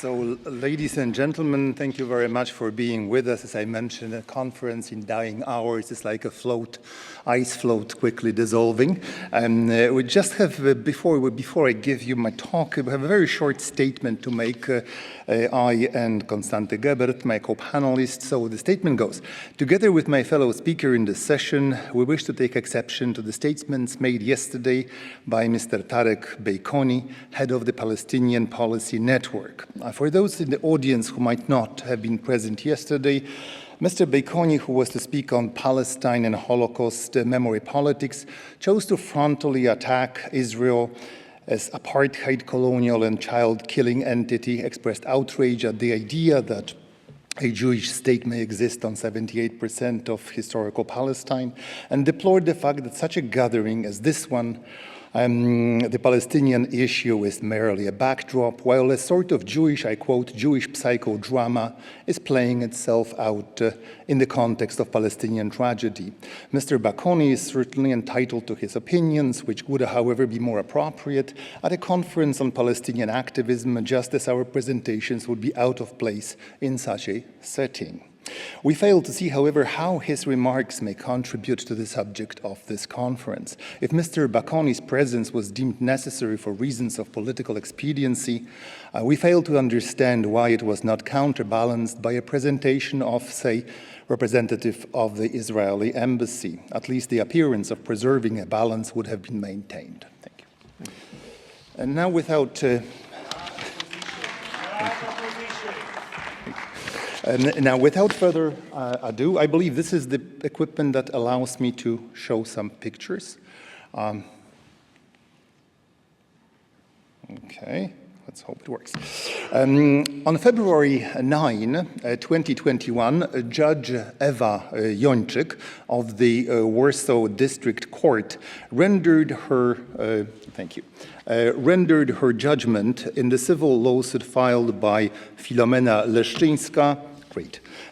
So, ladies and gentlemen, thank you very much for being with us. As I mentioned, a conference in dying hours is like a ice float quickly dissolving. And we just have, before I give you my talk, we have a very short statement to make. I and Constante Gebert, my co-panelist. So the statement goes, together with my fellow speaker in this session, we wish to take exception to the statements made yesterday by Mr. Tarek Beikoni, head of the Palestinian Policy Network. For those in the audience who might not have been present yesterday, Mr. Beikoni, who was to speak on Palestine and Holocaust memory politics, chose to frontally attack Israel as apartheid, colonial, and child-killing entity, expressed outrage at the idea that a Jewish state may exist on 78% of historical Palestine, and deplored the fact that such a gathering as this one, the Palestinian issue is merely a backdrop, while a sort of Jewish, I quote, Jewish psychodrama is playing itself out in the context of Palestinian tragedy. Mr. Beikoni is certainly entitled to his opinions, which would, however, be more appropriate at a conference on Palestinian activism, just as our presentations would be out of place in such a setting. We fail to see, however, how his remarks may contribute to the subject of this conference. If Mr. Beikoni's presence was deemed necessary for reasons of political expediency, we fail to understand why it was not counterbalanced by a presentation of, say, representative of the Israeli embassy. At least the appearance of preserving a balance would have been maintained. Thank you. And now without... Now, without further ado, I believe this is the equipment that allows me to show some pictures. Okay, let's hope it works. On February 9, 2021, Judge Ewa Jończyk of the Warsaw District Court rendered her judgment in the civil lawsuit filed by Filomena Leszczyńska,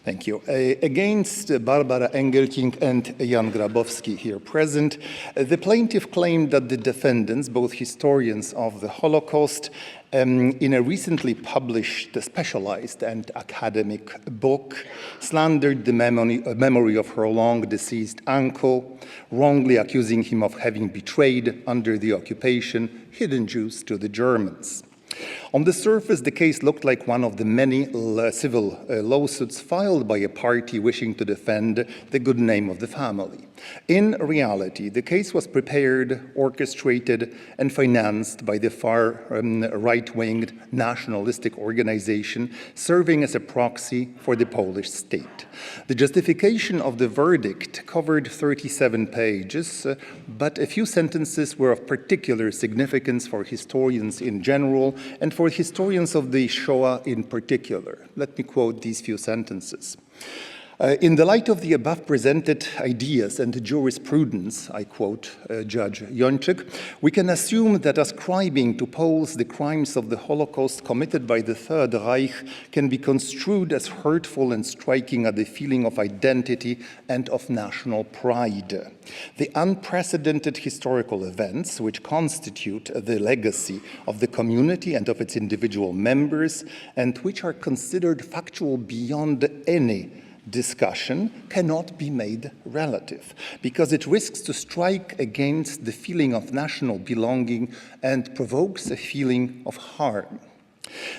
thank you, against Barbara Engelking and Jan Grabowski here present. The plaintiff claimed that the defendants, both historians of the Holocaust, in a recently published specialized and academic book, slandered the memory of her long-deceased uncle, wrongly accusing him of having betrayed, under the occupation, hidden Jews to the Germans. On the surface, the case looked like one of the many civil lawsuits filed by a party wishing to defend the good name of the family. In reality, the case was prepared, orchestrated, and financed by the far right-winged nationalistic organization serving as a proxy for the Polish state. The justification of the verdict covered 37 pages, but a few sentences were of particular significance for historians in general and for historians of the Shoah in particular. Let me quote these few sentences. In the light of the above presented ideas and jurisprudence, I quote Judge Jończyk, we can assume that ascribing to Poles the crimes of the Holocaust committed by the Third Reich can be construed as hurtful and striking at the feeling of identity and of national pride. The unprecedented historical events which constitute the legacy of the community and of its individual members, and which are considered factual beyond any discussion, cannot be made relative, because it risks to strike against the feeling of national belonging and provokes a feeling of harm.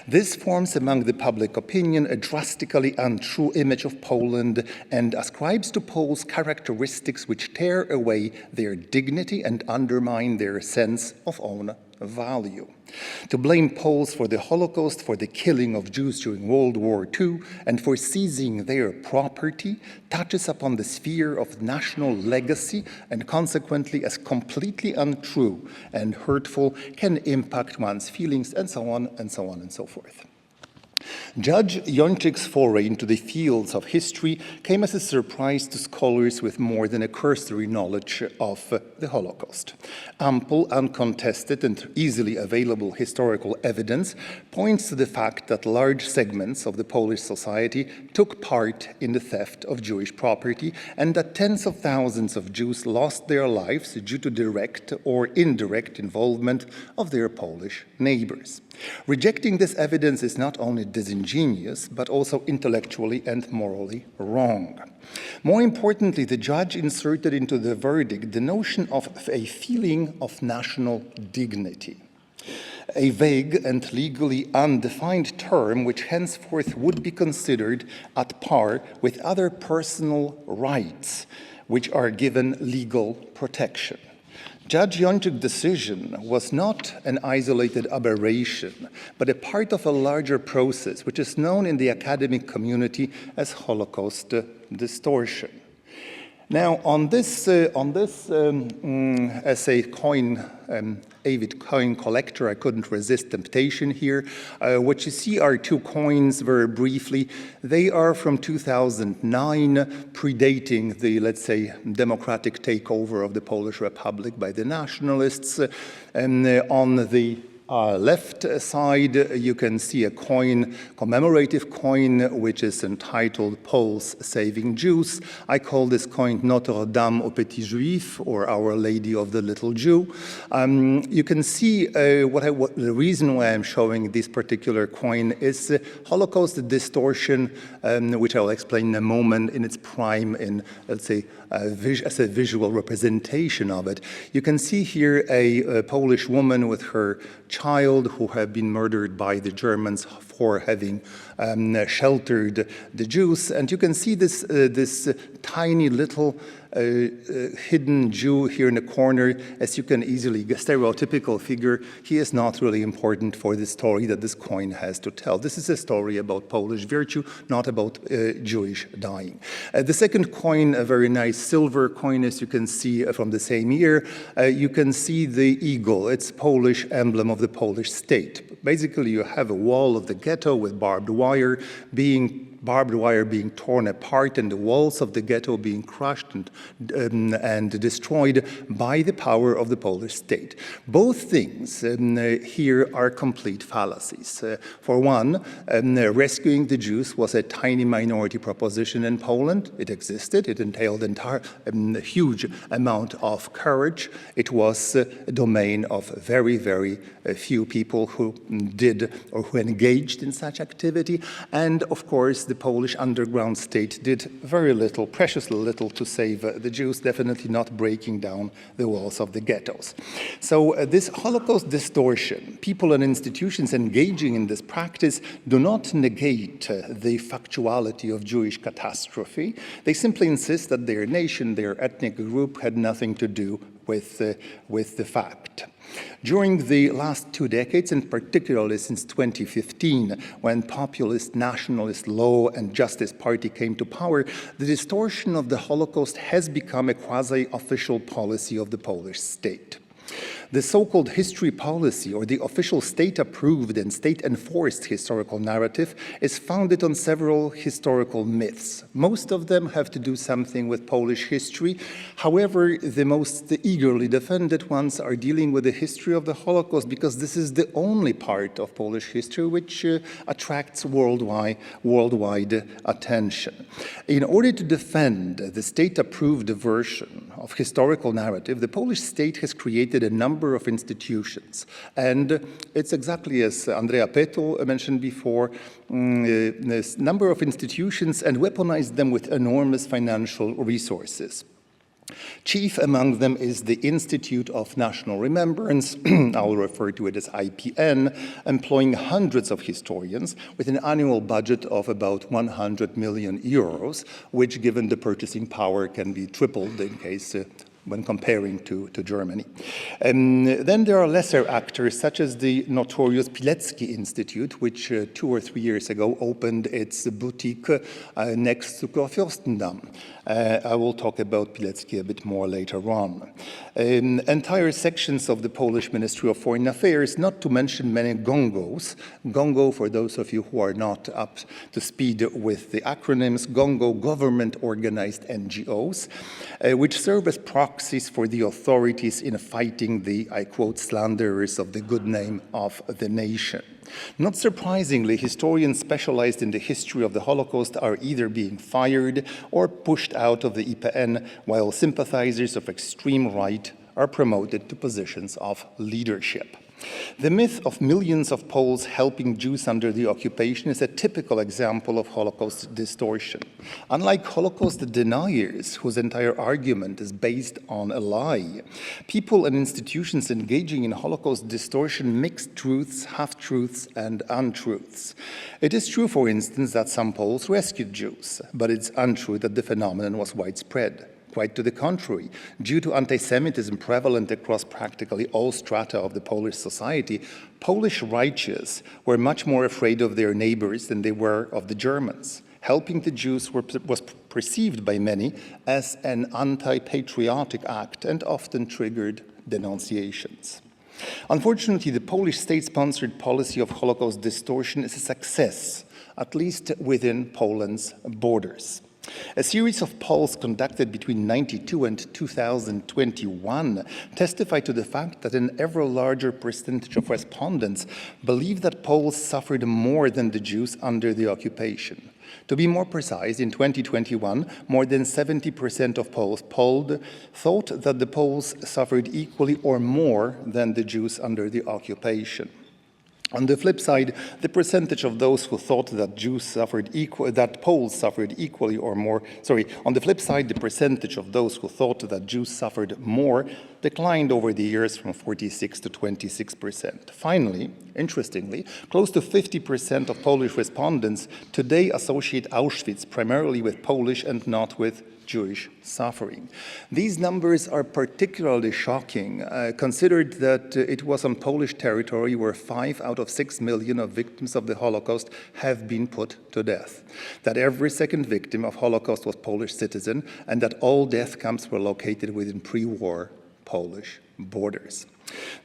This forms among the public opinion a drastically untrue image of Poland and ascribes to Poles characteristics which tear away their dignity and undermine their sense of own value. To blame Poles for the Holocaust, for the killing of Jews during World War II, and for seizing their property touches upon the sphere of national legacy and consequently, as completely untrue and hurtful, can impact one's feelings, and so on and so on and so forth. Judge Jonczyk's foray into the fields of history came as a surprise to scholars with more than a cursory knowledge of the Holocaust. Ample, uncontested, and easily available historical evidence points to the fact that large segments of the Polish society took part in the theft of Jewish property, and that tens of thousands of Jews lost their lives due to direct or indirect involvement of their Polish neighbors. Rejecting this evidence is not only disingenuous, but also intellectually and morally wrong. More importantly, the judge inserted into the verdict the notion of a feeling of national dignity, a vague and legally undefined term which henceforth would be considered at par with other personal rights which are given legal protection. Judge Jonczyk's decision was not an isolated aberration, but a part of a larger process which is known in the academic community as Holocaust distortion. Now, on this as a avid coin collector, I couldn't resist temptation here. What you see are two coins very briefly. They are from 2009, predating the, let's say, democratic takeover of the Polish Republic by the nationalists. And on the left side, you can see a coin, commemorative coin, which is entitled Poles Saving Jews. I call this coin Notre Dame au Petit Juif, or Our Lady of the Little Jew. You can see the reason why I'm showing this particular coin is Holocaust distortion, which I'll explain in a moment, in its prime in, let's say, as a visual representation of it. You can see here a Polish woman with her child who have been murdered by the Germans for having sheltered the Jews. And you can see this tiny little hidden Jew here in the corner. As you can easily guess, stereotypical figure. He is not really important for the story that this coin has to tell. This is a story about Polish virtue, not about Jewish dying. The second coin, a very nice silver coin, as you can see from the same year. You can see the eagle. It's Polish emblem of the Polish state. Basically, you have a wall of the ghetto with barbed wire being torn apart and the walls of the ghetto being crushed and destroyed by the power of the Polish state. Both things here are complete fallacies. For one, rescuing the Jews was a tiny minority proposition in Poland. It existed. It entailed a huge amount of courage. It was a domain of very, very few people who did or who engaged in such activity. And of course, the Polish underground state did very little, preciously little, to save the Jews, definitely not breaking down the walls of the ghettos. So this Holocaust distortion, people and institutions engaging in this practice do not negate the factuality of Jewish catastrophe. They simply insist that their nation, their ethnic group had nothing to do with the fact. During the last 2 decades, and particularly since 2015, when populist, nationalist, law and justice party came to power, the distortion of the Holocaust has become a quasi-official policy of the Polish state. The so-called history policy, or the official state-approved and state-enforced historical narrative, is founded on several historical myths. Most of them have to do something with Polish history. However, the most eagerly defended ones are dealing with the history of the Holocaust, because this is the only part of Polish history which attracts worldwide attention. In order to defend the state-approved version of historical narrative, the Polish state has created a number of institutions. And it's exactly as Andrea Petu mentioned before, this number of institutions, and weaponized them with enormous financial resources. Chief among them is the Institute of National Remembrance, I'll refer to it as IPN, employing hundreds of historians with an annual budget of about 100 million euros, which, given the purchasing power, can be tripled in case when comparing to Germany. Then there are lesser actors, such as the notorious Pilecki Institute, which 2 or 3 years ago opened its boutique next to Kurfürstendamm. I will talk about Pilecki a bit more later on. Entire sections of the Polish Ministry of Foreign Affairs, not to mention many gongos. Gongo, for those of you who are not up to speed with the acronyms, Gongo, government-organized NGOs, which serve as proxies for the authorities in fighting the, I quote, slanderers of the good name of the nation. Not surprisingly, historians specialized in the history of the Holocaust are either being fired or pushed out of the IPN, while sympathizers of extreme right are promoted to positions of leadership. The myth of millions of Poles helping Jews under the occupation is a typical example of Holocaust distortion. Unlike Holocaust deniers, whose entire argument is based on a lie, people and institutions engaging in Holocaust distortion mix truths, half-truths, and untruths. It is true, for instance, that some Poles rescued Jews, but it's untrue that the phenomenon was widespread. Quite to the contrary, due to anti-Semitism prevalent across practically all strata of the Polish society, Polish righteous were much more afraid of their neighbors than they were of the Germans. Helping the Jews was perceived by many as an anti-patriotic act and often triggered denunciations. Unfortunately, the Polish state-sponsored policy of Holocaust distortion is a success, at least within Poland's borders. A series of polls conducted between 1992 and 2021 testify to the fact that an ever larger percentage of respondents believe that Poles suffered more than the Jews under the occupation. To be more precise, in 2021, more than 70% of Poles polled thought that the Poles suffered equally or more than the Jews under the occupation. On the flip side, the percentage of those who thought that Poles suffered equally or more, on the flip side, the percentage of those who thought that Jews suffered more declined over the years from 46 to 26%. Finally, interestingly, close to 50% of Polish respondents today associate Auschwitz primarily with Polish and not with Jewish suffering. These numbers are particularly shocking, considered that it was on Polish territory where 5 out of 6 million of victims of the Holocaust have been put to death, that every second victim of Holocaust was Polish citizen, and that all death camps were located within pre-war Polish borders.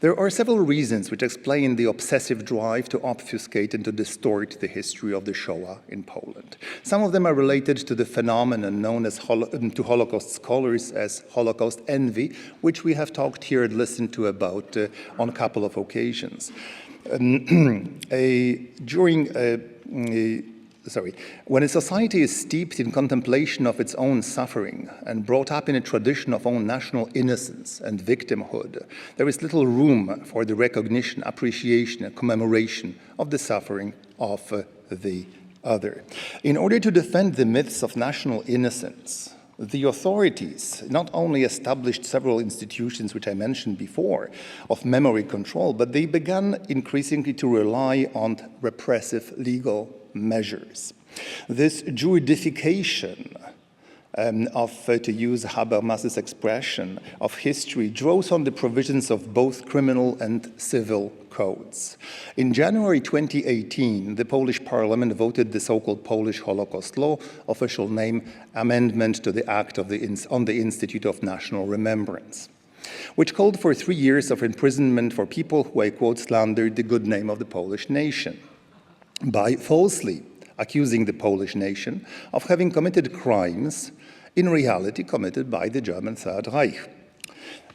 There are several reasons which explain the obsessive drive to obfuscate and to distort the history of the Shoah in Poland. Some of them are related to the phenomenon known as to Holocaust scholars as Holocaust envy, which we have talked here and listened to about on a couple of occasions. When a society is steeped in contemplation of its own suffering and brought up in a tradition of own national innocence and victimhood, there is little room for the recognition, appreciation, and commemoration of the suffering of the other. In order to defend the myths of national innocence, the authorities not only established several institutions, which I mentioned before, of memory control, but they began increasingly to rely on repressive legal measures. This Jewidification to use Habermas's expression, of history draws on the provisions of both criminal and civil codes. In January 2018, the Polish Parliament voted the so-called Polish Holocaust Law, official name Amendment to the Act on the Institute of National Remembrance, which called for 3 years of imprisonment for people who, I quote, slandered the good name of the Polish nation by falsely accusing the Polish nation of having committed crimes in reality committed by the German Third Reich.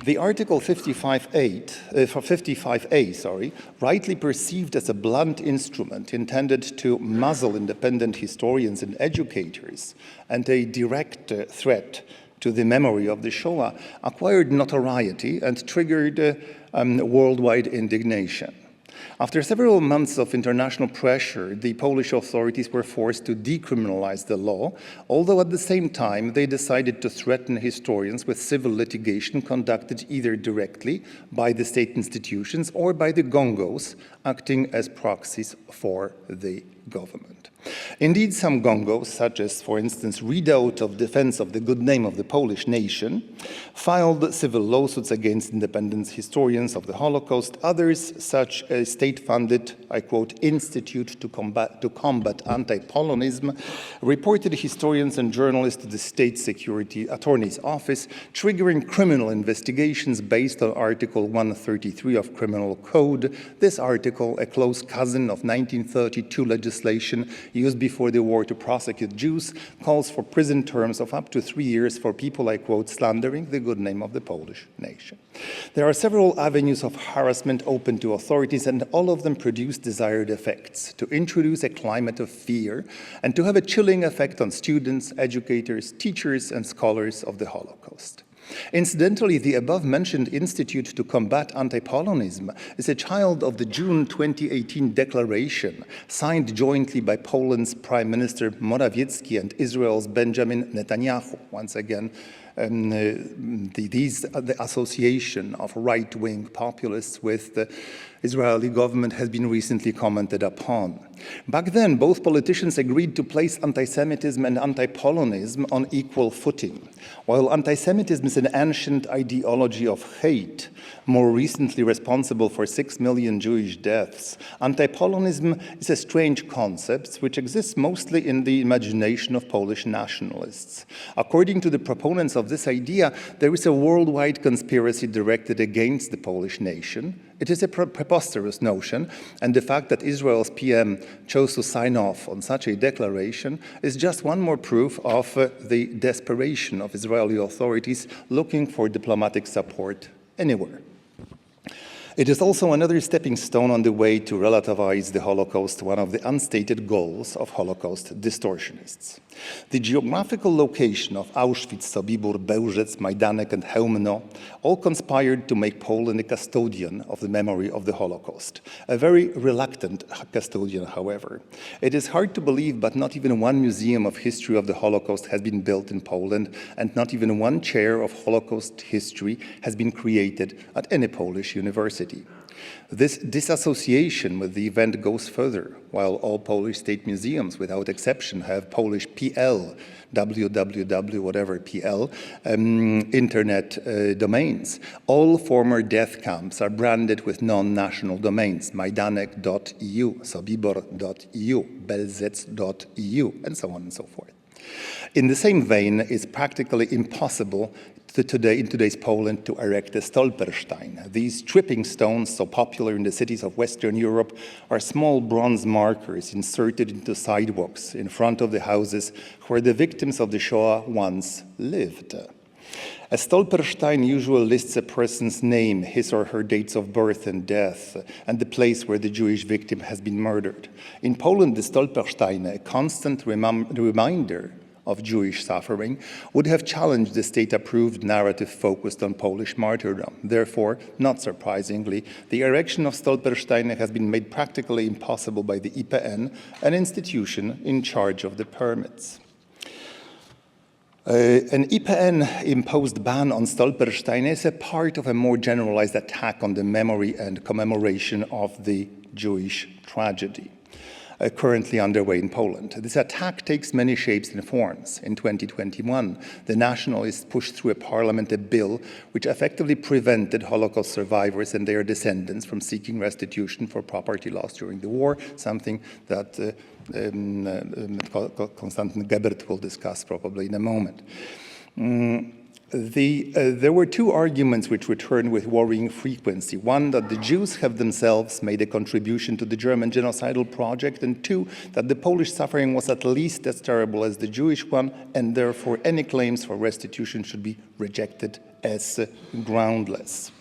The Article 55A, rightly perceived as a blunt instrument intended to muzzle independent historians and educators and a direct threat to the memory of the Shoah, acquired notoriety and triggered worldwide indignation. After several months of international pressure, the Polish authorities were forced to decriminalize the law, although at the same time they decided to threaten historians with civil litigation conducted either directly by the state institutions or by the gongos acting as proxies for the government. Indeed, some gongos, such as, for instance, Redoubt of Defense of the Good Name of the Polish Nation, filed civil lawsuits against independent historians of the Holocaust. Others, such as state-funded, I quote, Institute to Combat Anti-Polonism, reported historians and journalists to the State Security Attorney's Office, triggering criminal investigations based on Article 133 of Criminal Code. This article, a close cousin of 1932 legislation used before the war to prosecute Jews, calls for prison terms of up to 3 years for people, I quote, slandering the good name of the Polish nation. There are several avenues of harassment open to authorities, and all of them produce desired effects: to introduce a climate of fear and to have a chilling effect on students, educators, teachers, and scholars of the Holocaust. Incidentally, the above-mentioned Institute to Combat Anti-Polonism is a child of the June 2018 declaration signed jointly by Poland's Prime Minister Morawiecki and Israel's Benjamin Netanyahu. Once again, the association of right-wing populists with the Israeli government has been recently commented upon. Back then, both politicians agreed to place anti-Semitism and anti-Polonism on equal footing. While anti-Semitism is an ancient ideology of hate, more recently responsible for 6 million Jewish deaths, anti-Polonism is a strange concept which exists mostly in the imagination of Polish nationalists. According to the proponents of this idea, there is a worldwide conspiracy directed against the Polish nation. It is a preposterous notion, and the fact that Israel's PM chose to sign off on such a declaration is just one more proof of the desperation of Israeli authorities looking for diplomatic support anywhere. It is also another stepping stone on the way to relativize the Holocaust, one of the unstated goals of Holocaust distortionists. The geographical location of Auschwitz, Sobibór, Bełżec, Majdanek, and Chełmno all conspired to make Poland a custodian of the memory of the Holocaust. A very reluctant custodian, however. It is hard to believe, but not even one museum of history of the Holocaust has been built in Poland, and not even one chair of Holocaust history has been created at any Polish university. This disassociation with the event goes further. While all Polish state museums, without exception, have Polish PL, www, whatever PL, internet domains, all former death camps are branded with non-national domains, majdanek.eu, sobibor.eu, belzec.eu, and so on and so forth. In the same vein, it's practically impossible in today's Poland to erect a Stolperstein. These tripping stones, so popular in the cities of Western Europe, are small bronze markers inserted into sidewalks in front of the houses where the victims of the Shoah once lived. A Stolperstein usually lists a person's name, his or her dates of birth and death, and the place where the Jewish victim has been murdered. In Poland, the Stolperstein, a constant reminder of Jewish suffering, would have challenged the state-approved narrative focused on Polish martyrdom. Therefore, not surprisingly, the erection of Stolpersteine has been made practically impossible by the IPN, an institution in charge of the permits. An IPN-imposed ban on Stolpersteine is a part of a more generalized attack on the memory and commemoration of the Jewish tragedy currently underway in Poland. This attack takes many shapes and forms. In 2021, the nationalists pushed through a parliament a bill which effectively prevented Holocaust survivors and their descendants from seeking restitution for property lost during the war, something that Konstantin Gebert will discuss probably in a moment. There were two arguments which returned with worrying frequency. One, that the Jews have themselves made a contribution to the German genocidal project, and two, that the Polish suffering was at least as terrible as the Jewish one, and therefore any claims for restitution should be rejected as groundless.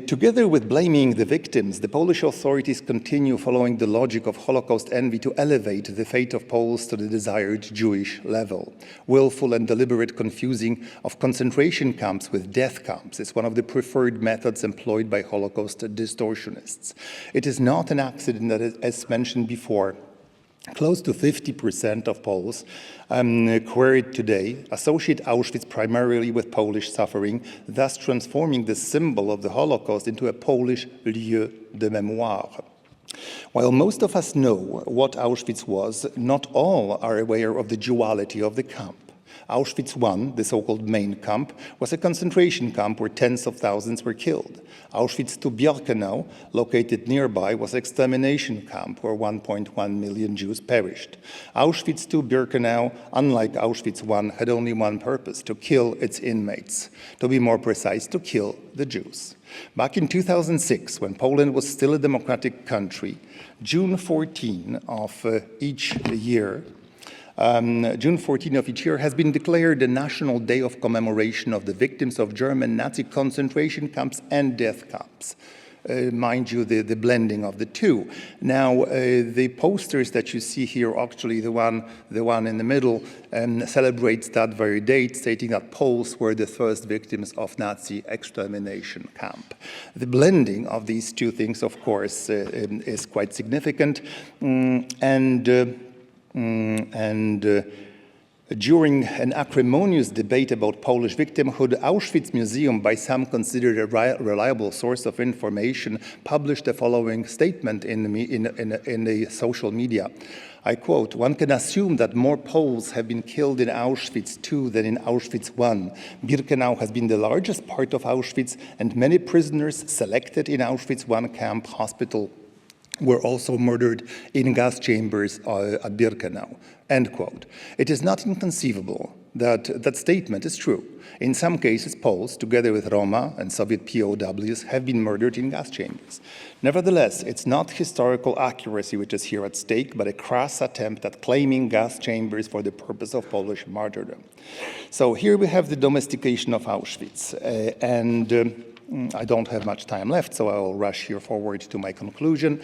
Together with blaming the victims, the Polish authorities continue following the logic of Holocaust envy to elevate the fate of Poles to the desired Jewish level. Willful and deliberate confusing of concentration camps with death camps is one of the preferred methods employed by Holocaust distortionists. It is not an accident that, as mentioned before, close to 50% of Poles queried today associate Auschwitz primarily with Polish suffering, thus transforming the symbol of the Holocaust into a Polish lieu de mémoire. While most of us know what Auschwitz was, not all are aware of the duality of the camp. Auschwitz I, the so-called main camp, was a concentration camp where tens of thousands were killed. Auschwitz II-Birkenau, located nearby, was an extermination camp where 1.1 million Jews perished. Auschwitz II-Birkenau, unlike Auschwitz I, had only one purpose: to kill its inmates. To be more precise, to kill the Jews. Back in 2006, when Poland was still a democratic country, June 14 of each year has been declared a national day of commemoration of the victims of German Nazi concentration camps and death camps. Mind you, the blending of the two. Now, the posters that you see here, actually the one in the middle, celebrates that very date, stating that Poles were the first victims of Nazi extermination camp. The blending of these two things, of course, is quite significant, during an acrimonious debate about Polish victimhood, Auschwitz Museum, by some considered a reliable source of information, published the following statement in the social media. I quote, "One can assume that more Poles have been killed in Auschwitz II than in Auschwitz I. Birkenau has been the largest part of Auschwitz, and many prisoners selected in Auschwitz I camp hospital were also murdered in gas chambers at Birkenau," end quote. It is not inconceivable that that statement is true. In some cases, Poles, together with Roma and Soviet POWs, have been murdered in gas chambers. Nevertheless, it's not historical accuracy which is here at stake, but a crass attempt at claiming gas chambers for the purpose of Polish martyrdom. So here we have the domestication of Auschwitz, I don't have much time left, so I will rush here forward to my conclusion.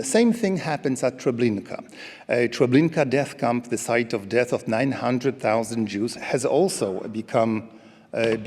Same thing happens at Treblinka. Treblinka death camp, the site of death of 900,000 Jews, has also become a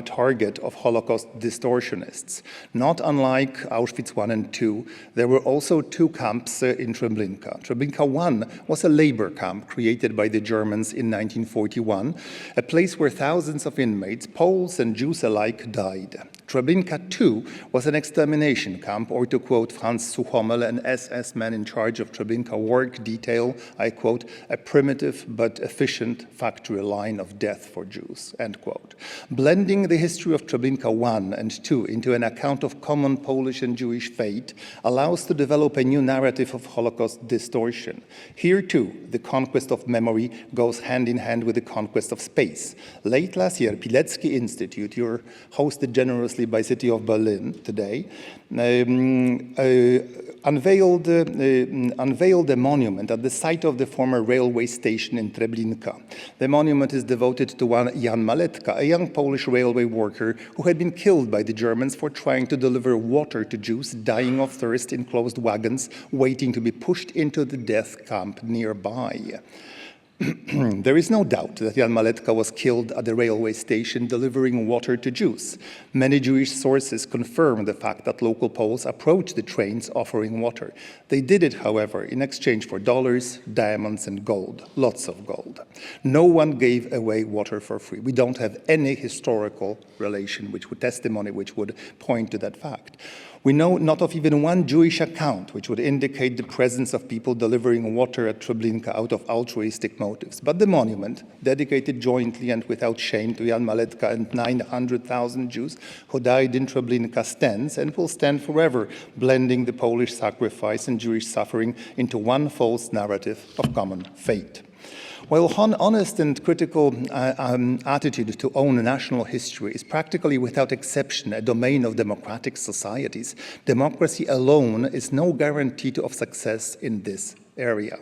target of Holocaust distortionists. Not unlike Auschwitz I and II, there were also two camps in Treblinka. Treblinka I was a labor camp created by the Germans in 1941, a place where thousands of inmates, Poles and Jews alike, died. Treblinka II was an extermination camp, or to quote Franz Suchommel, an SS man in charge of Treblinka work detail, I quote, "a primitive but efficient factory line of death for Jews," end quote. Blending the history of Treblinka I and II into an account of common Polish and Jewish fate allows to develop a new narrative of Holocaust distortion. Here too, the conquest of memory goes hand in hand with the conquest of space. Late last year, Pilecki Institute, you're hosted generously by City of Berlin today, unveiled a monument at the site of the former railway station in Treblinka. The monument is devoted to one Jan Maletka, a young Polish railway worker who had been killed by the Germans for trying to deliver water to Jews dying of thirst in closed wagons, waiting to be pushed into the death camp nearby. There is no doubt that Jan Maletka was killed at the railway station delivering water to Jews. Many Jewish sources confirm the fact that local Poles approached the trains offering water. They did it, however, in exchange for dollars, diamonds, and gold, lots of gold. No one gave away water for free. We don't have any historical testimony which would point to that fact. We know not of even one Jewish account which would indicate the presence of people delivering water at Treblinka out of altruistic motives. But the monument, dedicated jointly and without shame to Jan Maletka and 900,000 Jews who died in Treblinka, stands and will stand forever, blending the Polish sacrifice and Jewish suffering into one false narrative of common fate. While honest and critical attitude to own national history is practically without exception a domain of democratic societies, democracy alone is no guarantee of success in this area.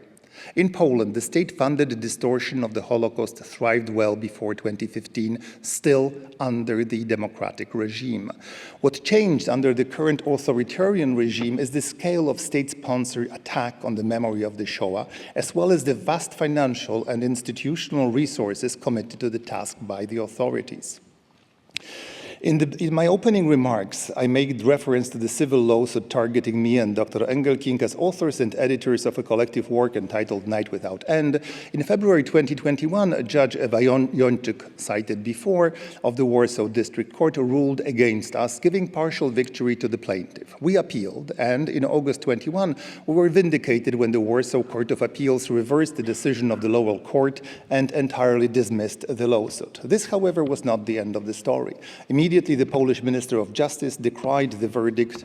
In Poland, the state-funded distortion of the Holocaust thrived well before 2015, still under the democratic regime. What changed under the current authoritarian regime is the scale of state-sponsored attack on the memory of the Shoah, as well as the vast financial and institutional resources committed to the task by the authorities. In my opening remarks, I made reference to the civil lawsuit targeting me and Dr. Engelking as authors and editors of a collective work entitled Night Without End. In February 2021, Judge Ewa Jończyk, cited before, of the Warsaw District Court ruled against us, giving partial victory to the plaintiff. We appealed, and in August 21, we were vindicated when the Warsaw Court of Appeals reversed the decision of the lower court and entirely dismissed the lawsuit. This, however, was not the end of the story. Immediately, the Polish Minister of Justice decried the verdict,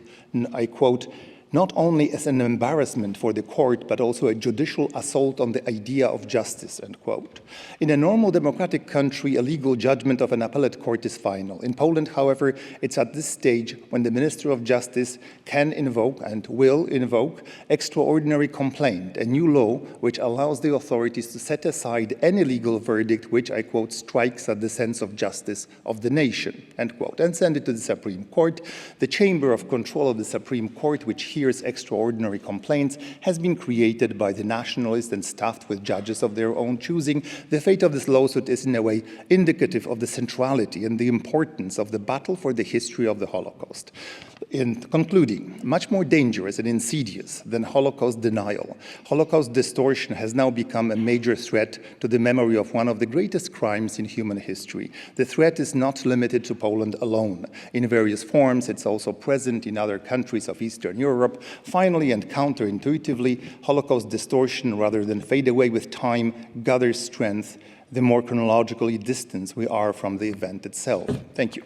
I quote, not only as an embarrassment for the court, but also a judicial assault on the idea of justice, end quote. In a normal democratic country, a legal judgment of an appellate court is final. In Poland, however, it's at this stage when the Minister of Justice can invoke and will invoke extraordinary complaint, a new law which allows the authorities to set aside any legal verdict which, I quote, strikes at the sense of justice of the nation, end quote, and send it to the Supreme Court. The chamber of control of the Supreme Court, which hears extraordinary complaints, has been created by the nationalists and staffed with judges of their own choosing. The fate of this lawsuit is in a way indicative of the centrality and the importance of the battle for the history of the Holocaust. In concluding, much more dangerous and insidious than Holocaust denial, Holocaust distortion has now become a major threat to the memory of one of the greatest crimes in human history. The threat is not limited to Poland alone. In various forms, it's also present in other countries of Eastern Europe. Finally, and counterintuitively, Holocaust distortion, rather than fade away with time, gathers strength the more chronologically distant we are from the event itself. Thank you.